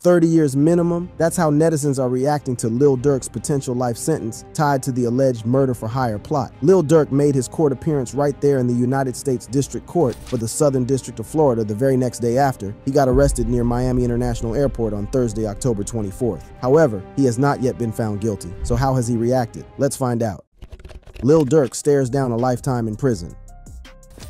30 years minimum? That's how netizens are reacting to Lil Durk's potential life sentence tied to the alleged murder-for-hire plot. Lil Durk made his court appearance right there in the United States District Court for the Southern District of Florida the very next day after he got arrested near Miami International Airport on Thursday, October 24th. However, he has not yet been found guilty. So how has he reacted? Let's find out. Lil Durk stares down a lifetime in prison.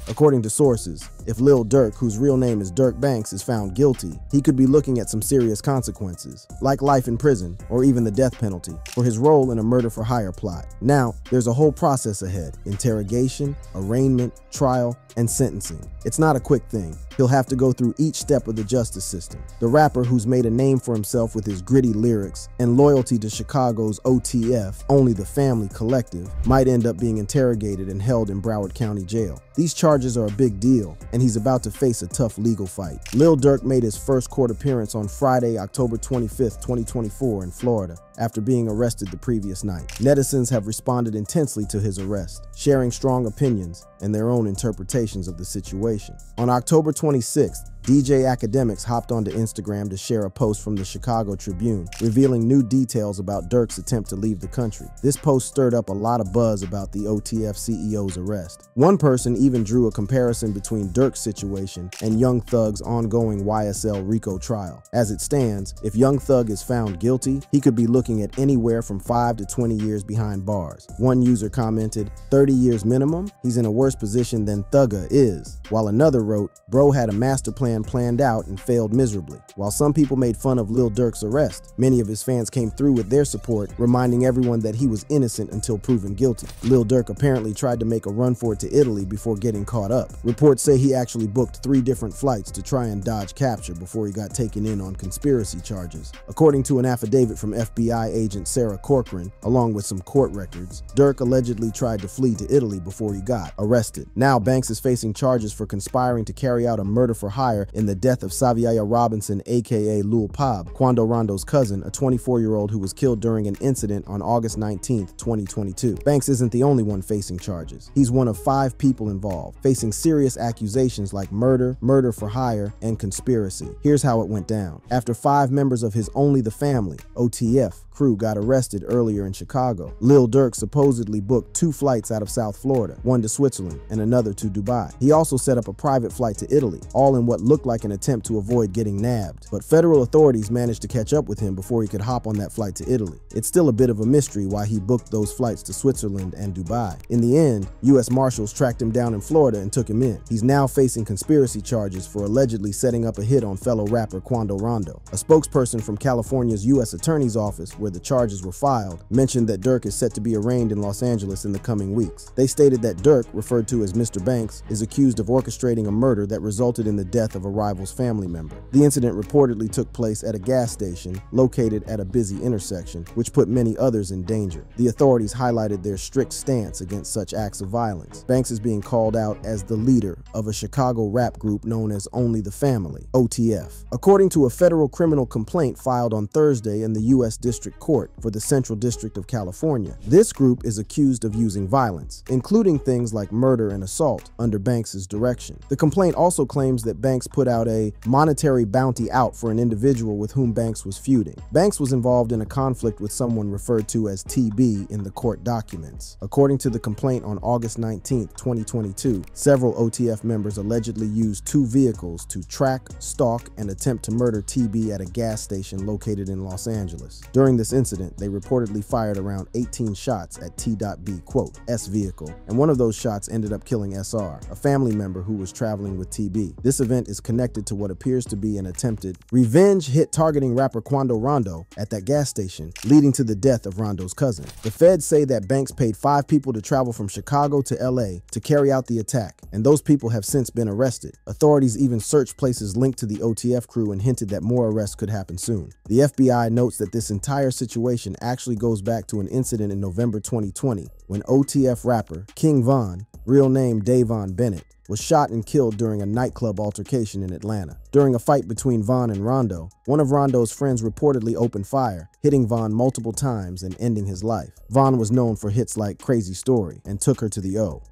According to sources, if Lil Durk, whose real name is Durk Banks, is found guilty, he could be looking at some serious consequences, like life in prison or even the death penalty, for his role in a murder-for-hire plot. Now, there's a whole process ahead: interrogation, arraignment, trial, and sentencing. It's not a quick thing. He'll have to go through each step of the justice system. The rapper, who's made a name for himself with his gritty lyrics and loyalty to Chicago's OTF, Only the Family Collective, might end up being interrogated and held in Broward County Jail. These charges are a big deal, and he's about to face a tough legal fight. Lil Durk made his first court appearance on Friday, October 25th, 2024 in Florida, after being arrested the previous night. Netizens have responded intensely to his arrest, sharing strong opinions and their own interpretations of the situation. On October 26th, DJ Academics hopped onto Instagram to share a post from the Chicago Tribune, revealing new details about Durk's attempt to leave the country. This post stirred up a lot of buzz about the OTF CEO's arrest. One person even drew a comparison between Durk's situation and Young Thug's ongoing YSL RICO trial. As it stands, if Young Thug is found guilty, he could be looking at anywhere from 5 to 20 years behind bars. One user commented, 30 years minimum? He's in a worse position than Thugga is. While another wrote, bro had a master plan planned out and failed miserably. While some people made fun of Lil Durk's arrest, many of his fans came through with their support, reminding everyone that he was innocent until proven guilty. Lil Durk apparently tried to make a run for it to Italy before getting caught up. Reports say he actually booked 3 different flights to try and dodge capture before he got taken in on conspiracy charges. According to an affidavit from FBI agent Sarah Corcoran, along with some court records, Durk allegedly tried to flee to Italy before he got arrested. Now Banks is facing charges for conspiring to carry out a murder for hire in the death of Saviaya Robinson, aka Lil Pab, Quando Rondo's cousin, a 24-year-old who was killed during an incident on August 19, 2022. Banks isn't the only one facing charges. He's one of 5 people involved, facing serious accusations like murder, murder for hire, and conspiracy. Here's how it went down. After 5 members of his Only the Family, OTF, crew got arrested earlier in Chicago, Lil Durk supposedly booked 2 flights out of South Florida, one to Switzerland and another to Dubai. He also set up a private flight to Italy, all in what looked like an attempt to avoid getting nabbed. But federal authorities managed to catch up with him before he could hop on that flight to Italy. It's still a bit of a mystery why he booked those flights to Switzerland and Dubai. In the end, U.S. Marshals tracked him down in Florida and took him in. He's now facing conspiracy charges for allegedly setting up a hit on fellow rapper Quando Rondo. A spokesperson from California's U.S. Attorney's Office, where the charges were filed, mentioned that Durk is set to be arraigned in Los Angeles in the coming weeks. They stated that Durk, referred to as Mr. Banks, is accused of orchestrating a murder that resulted in the death of a rival's family member. The incident reportedly took place at a gas station located at a busy intersection, which put many others in danger. The authorities highlighted their strict stance against such acts of violence. Banks is being called out as the leader of a Chicago rap group known as Only the Family, OTF. According to a federal criminal complaint filed on Thursday in the U.S. District Court for the Central District of California, this group is accused of using violence, including things like murder and assault, under Banks's direction. The complaint also claims that Banks put out a monetary bounty out for an individual with whom Banks was feuding. Banks was involved in a conflict with someone referred to as TB in the court documents. According to the complaint on August 19, 2022, several OTF members allegedly used 2 vehicles to track, stalk, and attempt to murder TB at a gas station located in Los Angeles. During this incident, they reportedly fired around 18 shots at T.B, quote, S vehicle, and one of those shots ended up killing SR, a family member who was traveling with TB. This event is connected to what appears to be an attempted revenge hit targeting rapper Quando Rondo at that gas station, leading to the death of Rondo's cousin. The feds say that Banks paid 5 people to travel from Chicago to LA to carry out the attack, and those people have since been arrested. Authorities even searched places linked to the OTF crew and hinted that more arrests could happen soon. The FBI notes that this entire situation actually goes back to an incident in November 2020 when OTF rapper King Von, real name Davon Bennett, was shot and killed during a nightclub altercation in Atlanta. During a fight between Von and Rondo, one of Rondo's friends reportedly opened fire, hitting Von multiple times and ending his life. Von was known for hits like Crazy Story and Took Her to the O.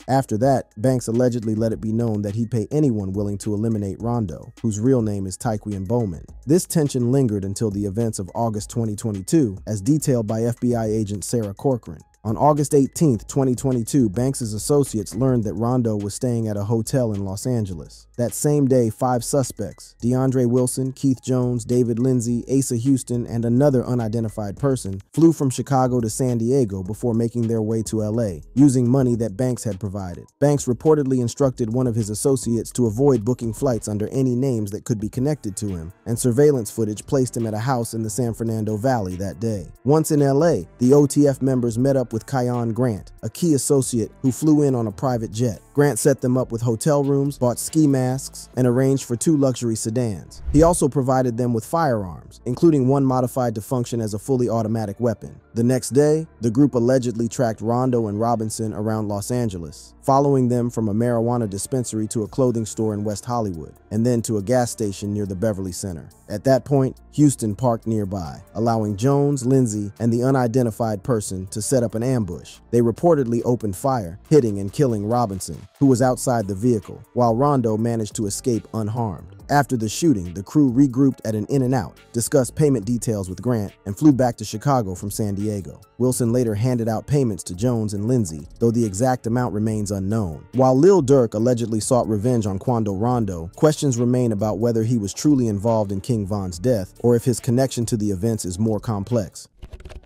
After that, Banks allegedly let it be known that he'd pay anyone willing to eliminate Rondo, whose real name is Tyquan Bowman. This tension lingered until the events of August 2022, as detailed by FBI agent Sarah Corcoran. On August 18, 2022, Banks's associates learned that Rondo was staying at a hotel in Los Angeles. That same day, 5 suspects, DeAndre Wilson, Keith Jones, David Lindsay, Asa Houston, and another unidentified person, flew from Chicago to San Diego before making their way to LA, using money that Banks had provided. Banks reportedly instructed one of his associates to avoid booking flights under any names that could be connected to him, and surveillance footage placed him at a house in the San Fernando Valley that day. Once in LA, the OTF members met up with Kion Grant, a key associate who flew in on a private jet. Grant set them up with hotel rooms, bought ski masks, and arranged for 2 luxury sedans. He also provided them with firearms, including one modified to function as a fully automatic weapon. The next day, the group allegedly tracked Rondo and Robinson around Los Angeles, following them from a marijuana dispensary to a clothing store in West Hollywood, and then to a gas station near the Beverly Center. At that point, Houston parked nearby, allowing Jones, Lindsay, and the unidentified person to set up an ambush. They reportedly opened fire, hitting and killing Robinson, who was outside the vehicle, while Rondo managed to escape unharmed. After the shooting, the crew regrouped at an In-N-Out, discussed payment details with Grant, and flew back to Chicago from San Diego. Wilson later handed out payments to Jones and Lindsay, though the exact amount remains unknown. While Lil Durk allegedly sought revenge on Quando Rondo, questions remain about whether he was truly involved in King Von's death or if his connection to the events is more complex.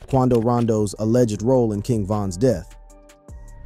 Quando Rondo's alleged role in King Von's death.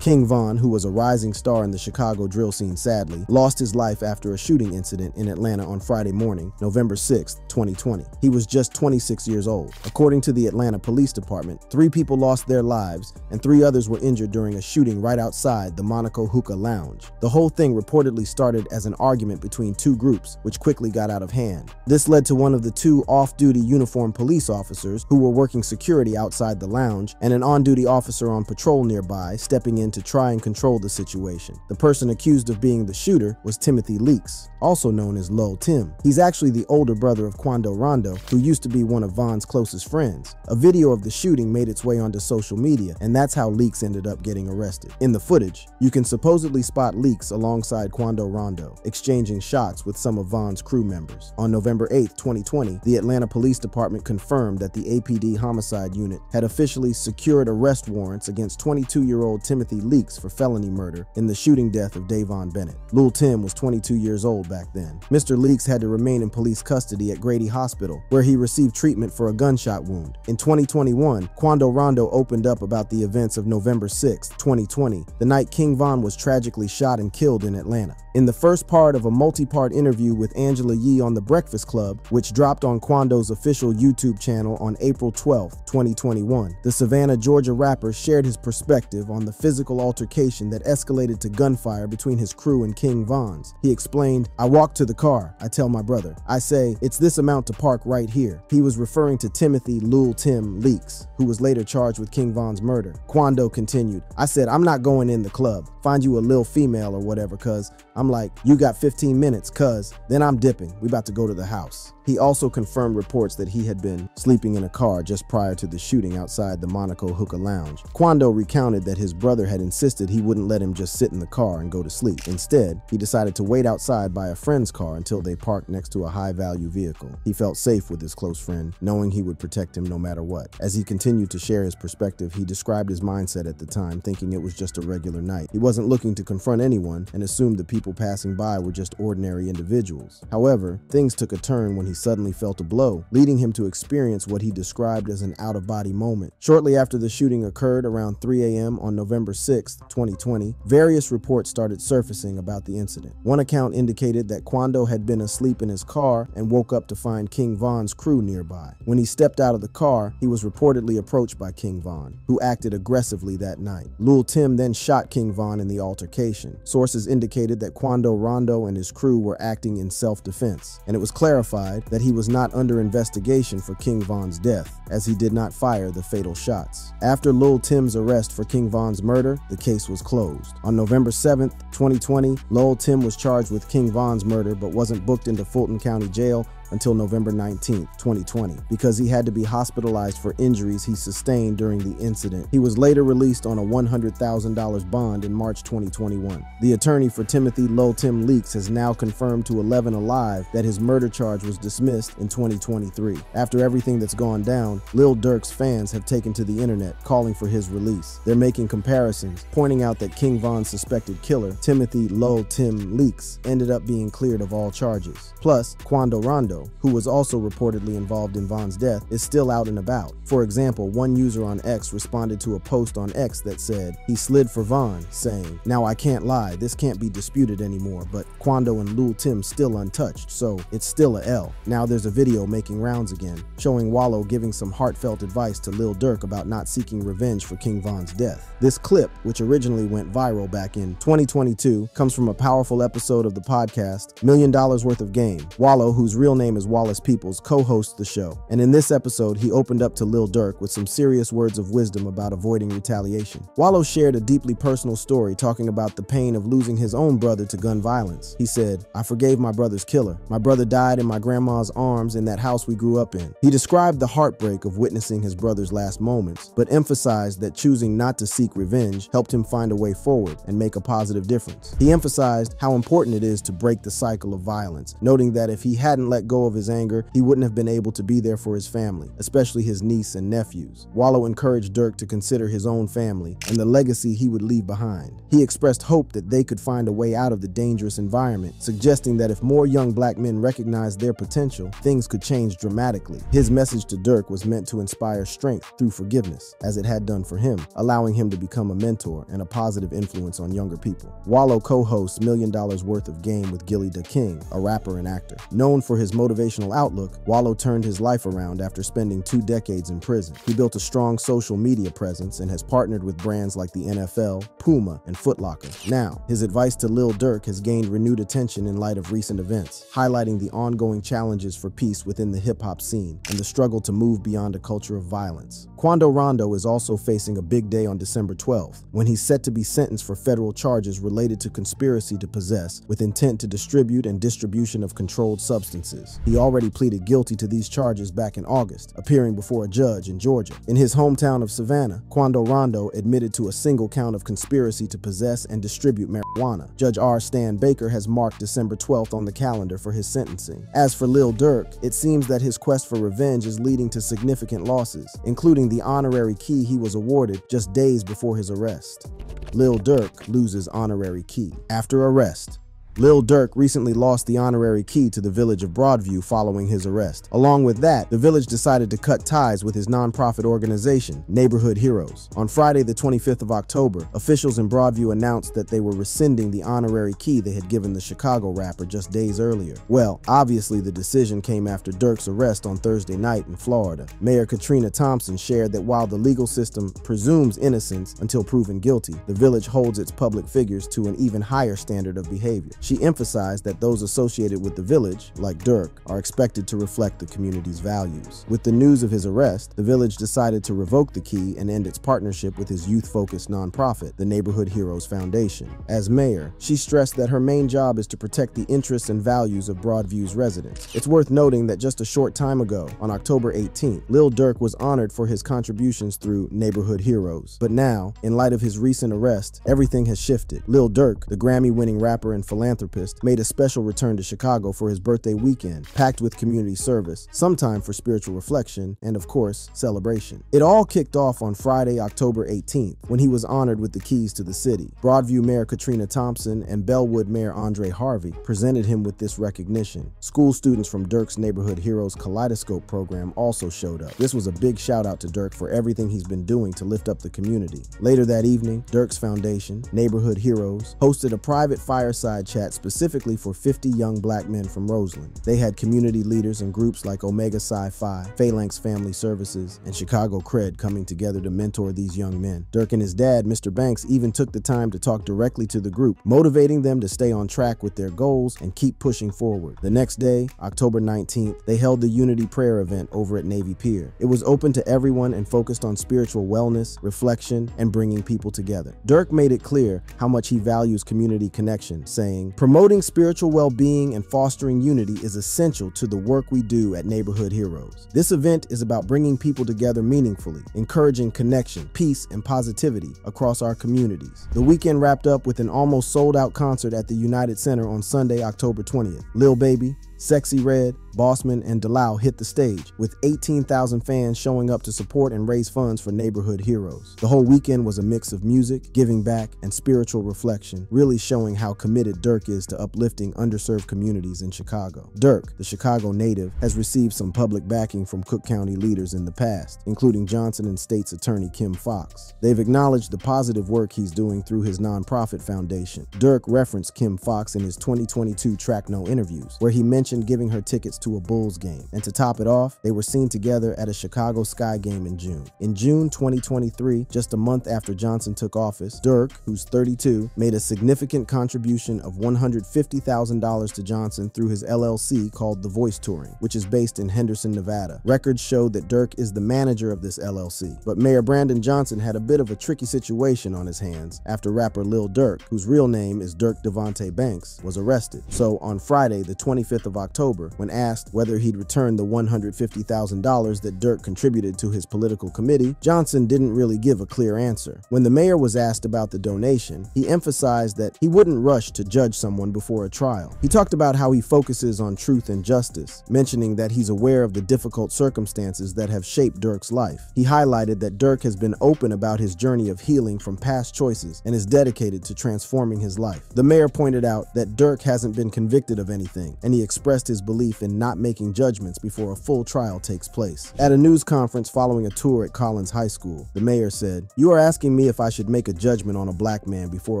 King Von, who was a rising star in the Chicago drill scene sadly, lost his life after a shooting incident in Atlanta on Friday morning, November 6, 2020. He was just 26 years old. According to the Atlanta Police Department, 3 people lost their lives and 3 others were injured during a shooting right outside the Monaco Hookah Lounge. The whole thing reportedly started as an argument between 2 groups, which quickly got out of hand. This led to one of the 2 off-duty uniformed police officers who were working security outside the lounge and an on-duty officer on patrol nearby stepping in to try and control the situation. The person accused of being the shooter was Timothy Leaks, also known as Lil Tim. He's actually the older brother of Quando Rondo, who used to be one of Von's closest friends. A video of the shooting made its way onto social media, and that's how Leaks ended up getting arrested. In the footage, you can supposedly spot Leaks alongside Quando Rondo, exchanging shots with some of Von's crew members. On November 8, 2020, the Atlanta Police Department confirmed that the APD Homicide Unit had officially secured arrest warrants against 22-year-old Timothy Leaks for felony murder in the shooting death of Davon Bennett. Lil Tim was 22 years old back then. Mr. Leaks had to remain in police custody at Grady Hospital, where he received treatment for a gunshot wound. In 2021, Quando Rondo opened up about the events of November 6, 2020, the night King Von was tragically shot and killed in Atlanta. In the first part of a multi-part interview with Angela Yee on The Breakfast Club, which dropped on Quando's official YouTube channel on April 12, 2021, the Savannah, Georgia rapper shared his perspective on the physical altercation that escalated to gunfire between his crew and King Von's. He explained, "I walk to the car. I tell my brother. I say, it's this amount to park right here." He was referring to Timothy Lil Tim Leaks, who was later charged with King Von's murder. Quando continued, "I said, I'm not going in the club. Find you a lil female or whatever, cuz I'm like, you got 15 minutes, cuz then I'm dipping. We about to go to the house." He also confirmed reports that he had been sleeping in a car just prior to the shooting outside the Monaco Hookah Lounge. Quando recounted that his brother had insisted he wouldn't let him just sit in the car and go to sleep. Instead, he decided to wait outside by a friend's car until they parked next to a high-value vehicle. He felt safe with his close friend, knowing he would protect him no matter what. As he continued to share his perspective, he described his mindset at the time, thinking it was just a regular night. He wasn't looking to confront anyone and assumed the people passing by were just ordinary individuals. However, things took a turn when he suddenly felt a blow, leading him to experience what he described as an out-of-body moment. Shortly after the shooting occurred around 3 a.m. on November 6, 2020, various reports started surfacing about the incident. One account indicated that Quando had been asleep in his car and woke up to find King Von's crew nearby. When he stepped out of the car, he was reportedly approached by King Von, who acted aggressively that night. Lil Tim then shot King Von in the altercation. Sources indicated that Quando Rondo and his crew were acting in self-defense, and it was clarified that he was not under investigation for King Von's death, as he did not fire the fatal shots. After Lil Tim's arrest for King Von's murder, the case was closed. On November 7, 2020, Lil Tim was charged with King Von's murder but wasn't booked into Fulton County Jail until November 19, 2020, because he had to be hospitalized for injuries he sustained during the incident. He was later released on a $100,000 bond in March 2021. The attorney for Timothy Lil Tim Leaks has now confirmed to 11 Alive that his murder charge was dismissed in 2023. After everything that's gone down, Lil Durk's fans have taken to the internet calling for his release. They're making comparisons, pointing out that King Von's suspected killer, Timothy Lil Tim Leaks, ended up being cleared of all charges. Plus, Quando Rondo, who was also reportedly involved in Von's death, is still out and about. For example, one user on X responded to a post on X that said, "He slid for Von," saying, "Now I can't lie, this can't be disputed anymore, but Quando and Lil Tim still untouched, so it's still a L." Now there's a video making rounds again, showing Wallow giving some heartfelt advice to Lil Durk about not seeking revenge for King Von's death. This clip, which originally went viral back in 2022, comes from a powerful episode of the podcast $1 Million Worth of Game. Wallow, whose real name is Wallace Peoples, co-hosts the show, and in this episode he opened up to Lil Durk with some serious words of wisdom about avoiding retaliation. Wallow shared a deeply personal story talking about the pain of losing his own brother to gun violence. He said, "I forgave my brother's killer. My brother died in my grandma's arms in that house we grew up in." He described the heartbreak of witnessing his brother's last moments, but emphasized that choosing not to seek revenge helped him find a way forward and make a positive difference. He emphasized how important it is to break the cycle of violence, noting that if he hadn't let go of his anger, he wouldn't have been able to be there for his family, especially his niece and nephews. Wallow encouraged Durk to consider his own family and the legacy he would leave behind. He expressed hope that they could find a way out of the dangerous environment, suggesting that if more young black men recognized their potential, things could change dramatically. His message to Durk was meant to inspire strength through forgiveness, as it had done for him, allowing him to become a mentor and a positive influence on younger people. Wallow co-hosts $1 Million Worth of Game with Gilly Da King, a rapper and actor. Known for his motivational outlook, Wallow turned his life around after spending 2 decades in prison. He built a strong social media presence and has partnered with brands like the NFL, Puma, and Foot Locker. Now, his advice to Lil Durk has gained renewed attention in light of recent events, highlighting the ongoing challenges for peace within the hip-hop scene and the struggle to move beyond a culture of violence. Quando Rondo is also facing a big day on December 12th, when he's set to be sentenced for federal charges related to conspiracy to possess with intent to distribute and distribution of controlled substances. He already pleaded guilty to these charges back in August, appearing before a judge in Georgia. In his hometown of Savannah, Quando Rondo admitted to a single count of conspiracy to possess and distribute marijuana. Judge R. Stan Baker has marked December 12th on the calendar for his sentencing. As for Lil Durk, it seems that his quest for revenge is leading to significant losses, including the honorary key he was awarded just days before his arrest. Lil Durk loses honorary key. After arrest, Lil Durk recently lost the honorary key to the village of Broadview following his arrest. Along with that, the village decided to cut ties with his nonprofit organization, Neighborhood Heroes. On Friday, the 25th of October, officials in Broadview announced that they were rescinding the honorary key they had given the Chicago rapper just days earlier. Well, obviously the decision came after Durk's arrest on Thursday night in Florida. Mayor Katrina Thompson shared that while the legal system presumes innocence until proven guilty, the village holds its public figures to an even higher standard of behavior. She emphasized that those associated with the village, like Durk, are expected to reflect the community's values. With the news of his arrest, the village decided to revoke the key and end its partnership with his youth-focused nonprofit, the Neighborhood Heroes Foundation. As mayor, she stressed that her main job is to protect the interests and values of Broadview's residents. It's worth noting that just a short time ago, on October 18th, Lil Durk was honored for his contributions through Neighborhood Heroes. But now, in light of his recent arrest, everything has shifted. Lil Durk, the Grammy-winning rapper and philanthropist, made a special return to Chicago for his birthday weekend, packed with community service, some time for spiritual reflection, and of course, celebration. It all kicked off on Friday, October 18th, when he was honored with the keys to the city. Broadview Mayor Katrina Thompson and Bellwood Mayor Andre Harvey presented him with this recognition. School students from Durk's Neighborhood Heroes Kaleidoscope program also showed up. This was a big shout out to Durk for everything he's been doing to lift up the community. Later that evening, Durk's foundation, Neighborhood Heroes, hosted a private fireside chat specifically for 50 young black men from Roseland. They had community leaders and groups like Omega Psi Phi, Phalanx Family Services, and Chicago Cred coming together to mentor these young men. Durk and his dad, Mr. Banks, even took the time to talk directly to the group, motivating them to stay on track with their goals and keep pushing forward. The next day, October 19th, they held the Unity Prayer event over at Navy Pier. It was open to everyone and focused on spiritual wellness, reflection, and bringing people together. Durk made it clear how much he values community connection, saying, saying, "Promoting spiritual well-being and fostering unity is essential to the work we do at Neighborhood Heroes. This event is about bringing people together meaningfully, encouraging connection, peace, and positivity across our communities." The weekend wrapped up with an almost sold-out concert at the United Center on Sunday, October 20th. Lil Baby, Sexy Red, Bossman, and Delau hit the stage, with 18,000 fans showing up to support and raise funds for Neighborhood Heroes. The whole weekend was a mix of music, giving back, and spiritual reflection, really showing how committed Durk is to uplifting underserved communities in Chicago. Durk, the Chicago native, has received some public backing from Cook County leaders in the past, including Johnson and State's Attorney Kim Foxx. They've acknowledged the positive work he's doing through his nonprofit foundation. Durk referenced Kim Foxx in his 2022 Track No interviews, where he mentioned giving her tickets to a Bulls game. And to top it off, they were seen together at a Chicago Sky game in June. In June 2023, just a month after Johnson took office, Durk, who's 32, made a significant contribution of $150,000 to Johnson through his LLC called The Voice Touring, which is based in Henderson, Nevada. Records showed that Durk is the manager of this LLC, but Mayor Brandon Johnson had a bit of a tricky situation on his hands after rapper Lil Durk, whose real name is Durk Devontae Banks, was arrested. So on Friday, the 25th of October, when asked whether he'd return the $150,000 that Durk contributed to his political committee, Johnson didn't really give a clear answer. When the mayor was asked about the donation, he emphasized that he wouldn't rush to judge someone before a trial. He talked about how he focuses on truth and justice, mentioning that he's aware of the difficult circumstances that have shaped Durk's life. He highlighted that Durk has been open about his journey of healing from past choices and is dedicated to transforming his life. The mayor pointed out that Durk hasn't been convicted of anything, and he expressed his belief in not making judgments before a full trial takes place. At a news conference following a tour at Collins High School, the mayor said, "You are asking me if I should make a judgment on a black man before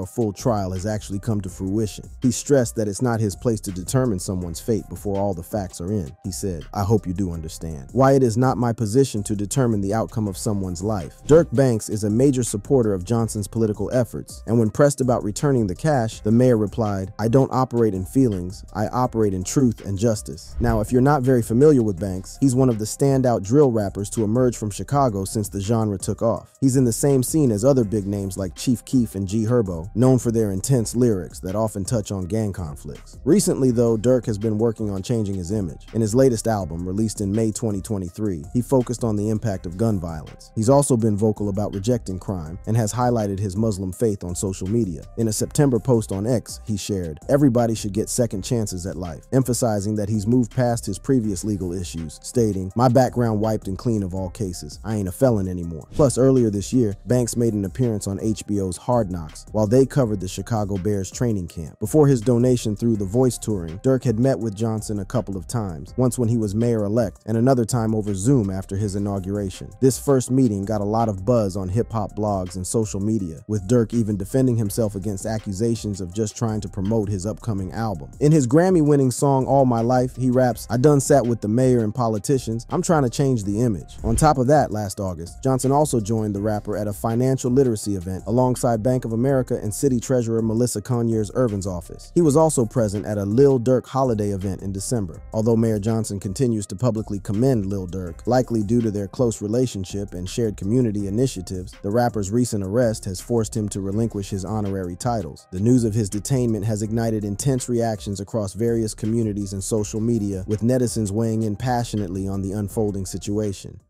a full trial has actually come to fruition." He stressed that it's not his place to determine someone's fate before all the facts are in. He said, "I hope you do understand why it is not my position to determine the outcome of someone's life." Durk Banks is a major supporter of Johnson's political efforts, and when pressed about returning the cash, the mayor replied, "I don't operate in feelings, I operate in truth and justice." Now, if you're not very familiar with Banks, he's one of the standout drill rappers to emerge from Chicago since the genre took off. He's in the same scene as other big names like Chief Keef and G Herbo, known for their intense lyrics that often touch on gang conflicts. Recently, though, Durk has been working on changing his image. In his latest album, released in May 2023, he focused on the impact of gun violence. He's also been vocal about rejecting crime and has highlighted his Muslim faith on social media. In a September post on X, he shared, "Everybody should get second chances at life," emphasizing that he's moved past his previous legal issues, stating, "My background wiped and clean of all cases. I ain't a felon anymore." Plus, earlier this year, Banks made an appearance on HBO's Hard Knocks while they covered the Chicago Bears training camp. Before his donation through The Voice Touring, Durk had met with Johnson a couple of times, once when he was mayor-elect and another time over Zoom after his inauguration. This first meeting got a lot of buzz on hip-hop blogs and social media, with Durk even defending himself against accusations of just trying to promote his upcoming album. In his Grammy-winning song All My Life, he raps, "I done sat with the mayor and politicians. I'm trying to change the image." On top of that, last August, Johnson also joined the rapper at a financial literacy event alongside Bank of America and City Treasurer Melissa Conyers Irvin's office. He was also present at a Lil Durk holiday event in December. Although Mayor Johnson continues to publicly commend Lil Durk, likely due to their close relationship and shared community initiatives, the rapper's recent arrest has forced him to relinquish his honorary titles. The news of his detainment has ignited intense reactions across various communities and social media, with netizens weighing in passionately on the unfolding situation.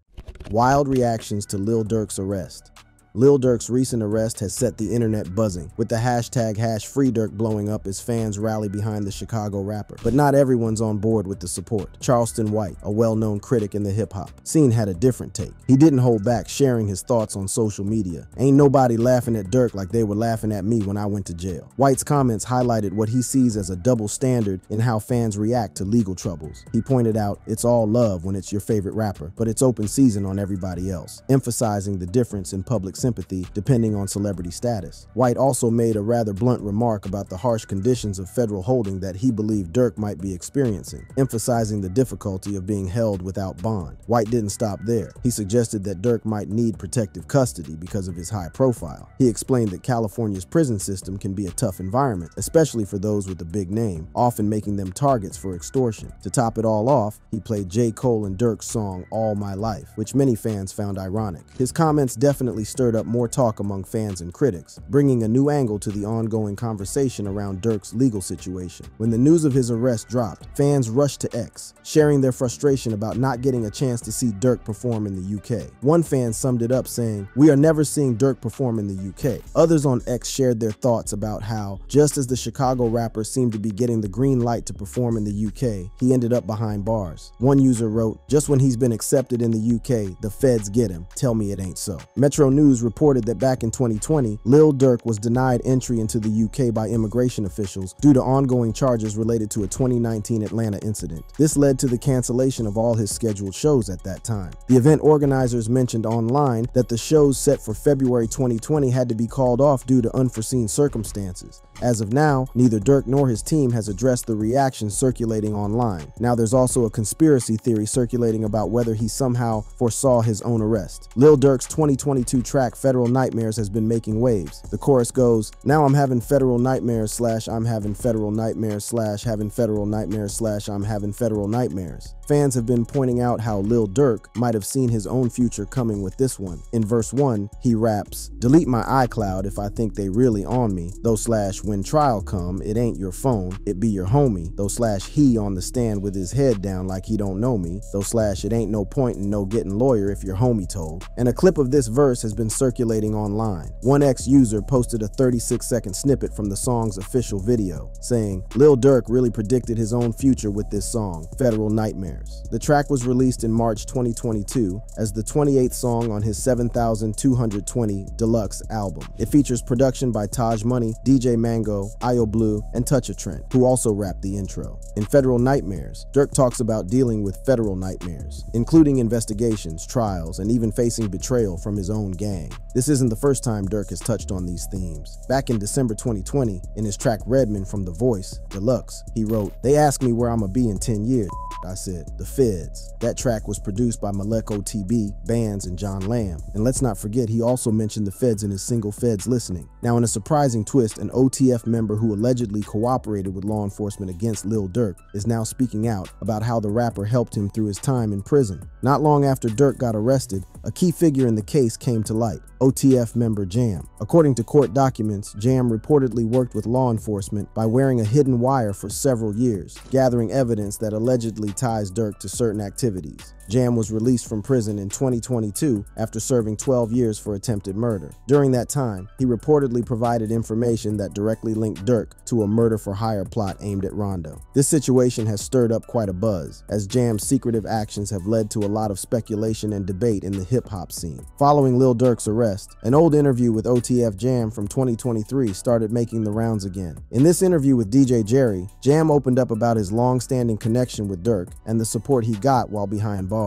Wild reactions to Lil Durk's arrest. Lil Durk's recent arrest has set the internet buzzing, with the hashtag #FreeDurk blowing up as fans rally behind the Chicago rapper. But not everyone's on board with the support. Charleston White, a well-known critic in the hip-hop scene, had a different take. He didn't hold back, sharing his thoughts on social media. "Ain't nobody laughing at Durk like they were laughing at me when I went to jail." White's comments highlighted what he sees as a double standard in how fans react to legal troubles. He pointed out, "It's all love when it's your favorite rapper, but it's open season on everybody else," emphasizing the difference in public sympathy depending on celebrity status. White also made a rather blunt remark about the harsh conditions of federal holding that he believed Durk might be experiencing, emphasizing the difficulty of being held without bond. White didn't stop there. He suggested that Durk might need protective custody because of his high profile. He explained that California's prison system can be a tough environment, especially for those with a big name, often making them targets for extortion. To top it all off, he played J. Cole and Durk's song All My Life, which many fans found ironic. His comments definitely stirred stirred up more talk among fans and critics, bringing a new angle to the ongoing conversation around Durk's legal situation. When the news of his arrest dropped, fans rushed to X, sharing their frustration about not getting a chance to see Durk perform in the UK. One fan summed it up saying, "We are never seeing Durk perform in the UK." Others on X shared their thoughts about how, just as the Chicago rapper seemed to be getting the green light to perform in the UK, he ended up behind bars. One user wrote, "Just when he's been accepted in the UK, the feds get him. Tell me it ain't so." Metro News reported that back in 2020, Lil Durk was denied entry into the UK by immigration officials due to ongoing charges related to a 2019 Atlanta incident. This led to the cancellation of all his scheduled shows at that time. The event organizers mentioned online that the shows set for February 2020 had to be called off due to unforeseen circumstances. As of now, neither Durk nor his team has addressed the reactions circulating online. Now there's also a conspiracy theory circulating about whether he somehow foresaw his own arrest. Lil Durk's 2022 track Federal Nightmares has been making waves. The chorus goes, "Now I'm having federal nightmares / I'm having federal nightmares / having federal nightmares / I'm having federal nightmares." Fans have been pointing out how Lil Durk might have seen his own future coming with this one. In verse 1, he raps, "Delete my iCloud if I think they really on me, though / when trial come, it ain't your phone, it be your homie, though / he on the stand with his head down like he don't know me, though / it ain't no point in no getting lawyer if your homie told." And a clip of this verse has been circulating online. One X user posted a 36-second snippet from the song's official video, saying, "Lil Durk really predicted his own future with this song, Federal Nightmares." The track was released in March 2022 as the 28th song on his 7220 deluxe album. It features production by Taj Money, DJ Mango, Io Blue, and Touch a Trent, who also rapped the intro. In Federal Nightmares, Durk talks about dealing with federal nightmares, including investigations, trials, and even facing betrayal from his own gang. This isn't the first time Durk has touched on these themes. Back in December 2020, in his track Redman from The Voice, Deluxe, he wrote, "They ask me where I'ma be in 10 years. I said, the feds." That track was produced by Malek OTB, Bands, and John Lamb. And let's not forget, he also mentioned the feds in his single Feds Listening. Now, in a surprising twist, an OTF member who allegedly cooperated with law enforcement against Lil Durk is now speaking out about how the rapper helped him through his time in prison. Not long after Durk got arrested, a key figure in the case came to light, OTF member Jam. According to court documents, Jam reportedly worked with law enforcement by wearing a hidden wire for several years, gathering evidence that allegedly ties Durk to certain activities. Jam was released from prison in 2022 after serving 12 years for attempted murder. During that time, he reportedly provided information that directly linked Durk to a murder-for-hire plot aimed at Rondo. This situation has stirred up quite a buzz, as Jam's secretive actions have led to a lot of speculation and debate in the hip-hop scene. Following Lil Durk's arrest, an old interview with OTF Jam from 2023 started making the rounds again. In this interview with DJ Jerry, Jam opened up about his long-standing connection with Durk and the support he got while behind bars.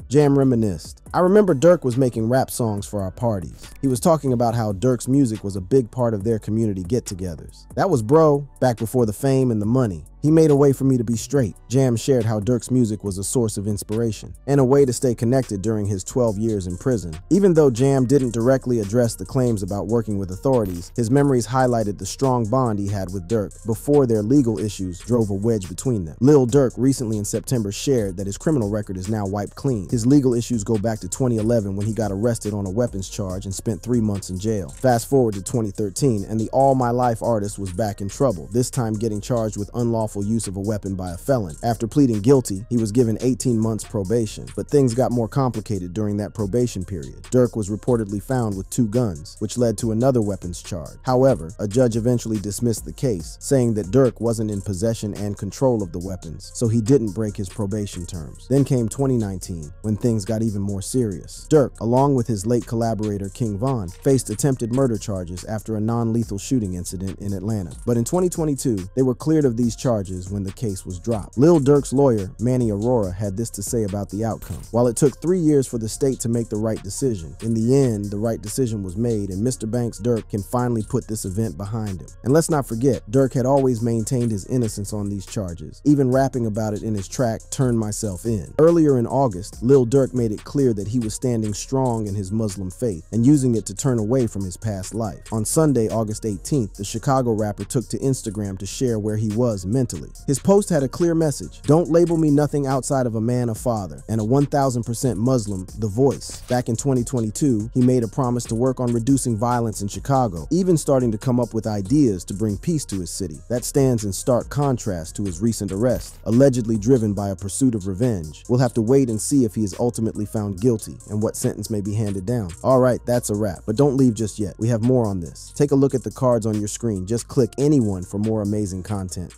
Jam reminisced, "I remember Durk was making rap songs for our parties. He was talking about how Durk's music was a big part of their community get-togethers. That was bro, back before the fame and the money. He made a way for me to be straight." Jam shared how Durk's music was a source of inspiration and a way to stay connected during his 12 years in prison. Even though Jam didn't directly address the claims about working with authorities, his memories highlighted the strong bond he had with Durk before their legal issues drove a wedge between them. Lil Durk recently in September shared that his criminal record is now wiped clean. His legal issues go back to 2011 when he got arrested on a weapons charge and spent 3 months in jail. Fast forward to 2013 and the All My Life artist was back in trouble, this time getting charged with unlawful use of a weapon by a felon. After pleading guilty, he was given 18 months probation, but things got more complicated during that probation period. Durk was reportedly found with 2 guns, which led to another weapons charge. However, a judge eventually dismissed the case, saying that Durk wasn't in possession and control of the weapons, so he didn't break his probation terms. Then came 2019, when things got even more serious. Durk, along with his late collaborator King Von, faced attempted murder charges after a non-lethal shooting incident in Atlanta. But in 2022, they were cleared of these charges when the case was dropped. Lil Durk's lawyer, Manny Aurora, had this to say about the outcome. "While it took 3 years for the state to make the right decision, in the end, the right decision was made, and Mr. Banks Durk can finally put this event behind him." And let's not forget, Durk had always maintained his innocence on these charges, even rapping about it in his track, Turn Myself In. Earlier in August, Lil Durk made it clear that that he was standing strong in his Muslim faith and using it to turn away from his past life. On Sunday, August 18th, the Chicago rapper took to Instagram to share where he was mentally. His post had a clear message: "Don't label me nothing outside of a man, a father, and a 1000% Muslim, The Voice." Back in 2022, he made a promise to work on reducing violence in Chicago, even starting to come up with ideas to bring peace to his city. That stands in stark contrast to his recent arrest, allegedly driven by a pursuit of revenge. We'll have to wait and see if he is ultimately found guilty and what sentence may be handed down. All right, that's a wrap, but don't leave just yet. We have more on this. Take a look at the cards on your screen. Just click any one for more amazing content.